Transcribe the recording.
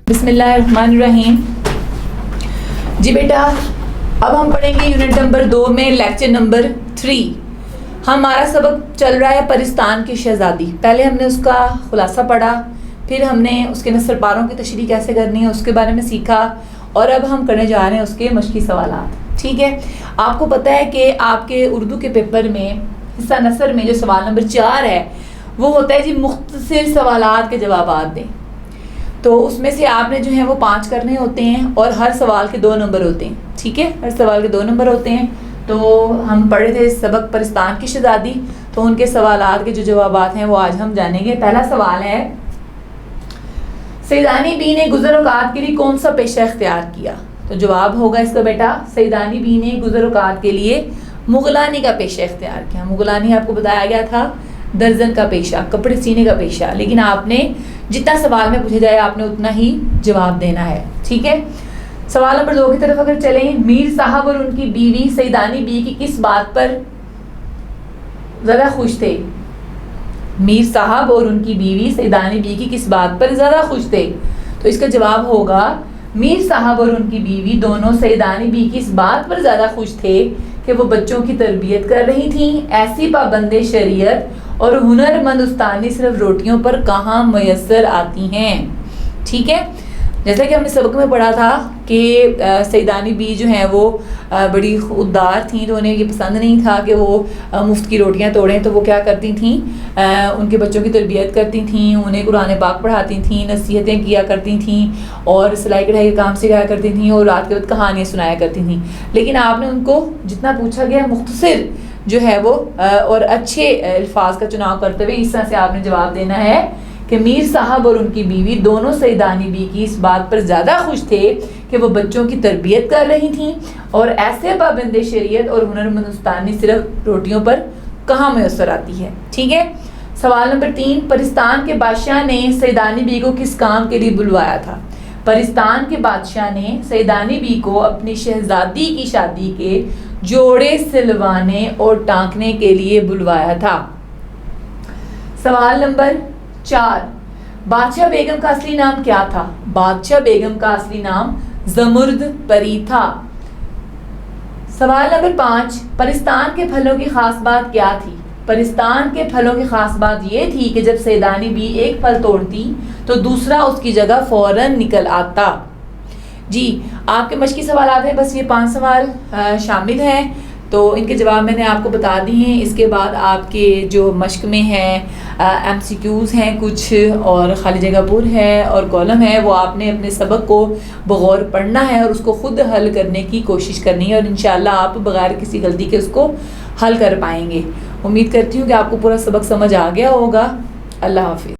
بسم اللہ الرحمن الرحیم. جی بیٹا اب ہم پڑھیں گے یونٹ نمبر 2 میں لیکچر نمبر 3. ہمارا سبق چل رہا ہے پرستان کی شہزادی. پہلے ہم نے اس کا خلاصہ پڑھا، پھر ہم نے اس کے نثر پاروں کی تشریح کیسے کرنی ہے اس کے بارے میں سیکھا، اور اب ہم کرنے جا رہے ہیں اس کے مشقی سوالات. ٹھیک ہے، آپ کو پتہ ہے کہ آپ کے اردو کے پیپر میں حصہ نثر میں جو سوال نمبر 4 ہے وہ ہوتا ہے جی مختصر سوالات کے جوابات دیں. تو اس میں سے آپ نے جو ہے وہ 5 کرنے ہوتے ہیں اور ہر سوال کے 2 نمبر ہوتے ہیں. ٹھیک ہے، ہر سوال کے 2 نمبر ہوتے ہیں. تو ہم پڑھے تھے سبق پرستان کی شہزادی، تو ان کے سوالات کے جو جوابات ہیں وہ آج ہم جانیں گے. پہلا سوال ہے سیدانی بی نے گزر اوقات کے لیے کون سا پیشہ اختیار کیا؟ تو جواب ہوگا اس کا بیٹا سیدانی بی نے گزر اوقات کے لیے مغلانی کا پیشہ اختیار کیا. مغلانی آپ کو بتایا گیا تھا درزن کا پیشہ، کپڑے سینے کا پیشہ، لیکن آپ نے جتنا سوال میں پوچھا جائے آپ نے اتنا ہی جواب دینا ہے. ٹھیک ہے، سوال نمبر 2 کی طرف اگر چلیں، میر صاحب اور ان کی بیوی سیدانی بی کی کس بات پر زیادہ خوش تھے؟ میر صاحب اور ان کی بیوی سیدانی بی کی کس بات پر زیادہ خوش تھے؟ تو اس کا جواب ہوگا میر صاحب اور ان کی بیوی دونوں سیدانی بی کی اس بات پر زیادہ خوش تھے کہ وہ بچوں کی تربیت کر رہی تھیں. ایسی پابند شریعت اور ہنرمند استانی صرف روٹیوں پر کہاں میسر آتی ہیں. ٹھیک ہے، جیسا کہ ہم نے سبق میں پڑھا تھا کہ سیدانی بی جو ہیں وہ بڑی خوددار تھیں، تو انہیں یہ پسند نہیں تھا کہ وہ مفت کی روٹیاں توڑیں. تو وہ کیا کرتی تھیں، ان کے بچوں کی تربیت کرتی تھیں، انہیں قرآن پاک پڑھاتی تھیں، نصیحتیں کیا کرتی تھیں، اور سلائی کڑھائی کا کام سکھایا کرتی تھیں، اور رات کے وقت کہانیاں سنایا کرتی تھیں. لیکن آپ نے ان کو جتنا پوچھا گیا مختصر جو ہے وہ اور اچھے الفاظ کا چناؤ کرتے ہوئے اس طرح سے آپ نے جواب دینا ہے کہ میر صاحب اور ان کی بیوی دونوں سیدانی بی کی اس بات پر زیادہ خوش تھے کہ وہ بچوں کی تربیت کر رہی تھیں، اور ایسے پابند شریعت اور ہنرمند استانی صرف روٹیوں پر کہاں میسر آتی ہے. ٹھیک ہے، سوال نمبر 3، پرستان کے بادشاہ نے سیدانی بی کو کس کام کے لیے بلوایا تھا؟ پرستان کے بادشاہ نے سیدانی بی کو اپنی شہزادی کی شادی کے جوڑے سلوانے اور ٹانکنے کے لیے بلوایا تھا. سوال نمبر 4، بادشاہ بیگم کا اصلی نام کیا تھا؟ بادشاہ بیگم کا اصلی نام زمرد پری تھا. سوال نمبر 5، پرستان کے پھلوں کی خاص بات کیا تھی؟ پرستان کے پھلوں کی خاص بات یہ تھی کہ جب سیدانی بی ایک پھل توڑتی تو دوسرا اس کی جگہ فوراً نکل آتا. جی آپ کے مشقی سوالات ہیں، بس یہ 5 سوال شامل ہیں، تو ان کے جواب میں نے آپ کو بتا دی ہیں. اس کے بعد آپ کے جو مشق میں ہیں MCQs ہیں کچھ، اور خالی جگہ پر ہے اور کالم ہے، وہ آپ نے اپنے سبق کو بغور پڑھنا ہے اور اس کو خود حل کرنے کی کوشش کرنی ہے، اور انشاءاللہ آپ بغیر کسی غلطی کے اس کو حل کر پائیں گے. امید کرتی ہوں کہ آپ کو پورا سبق سمجھ آ گیا ہوگا. اللہ حافظ.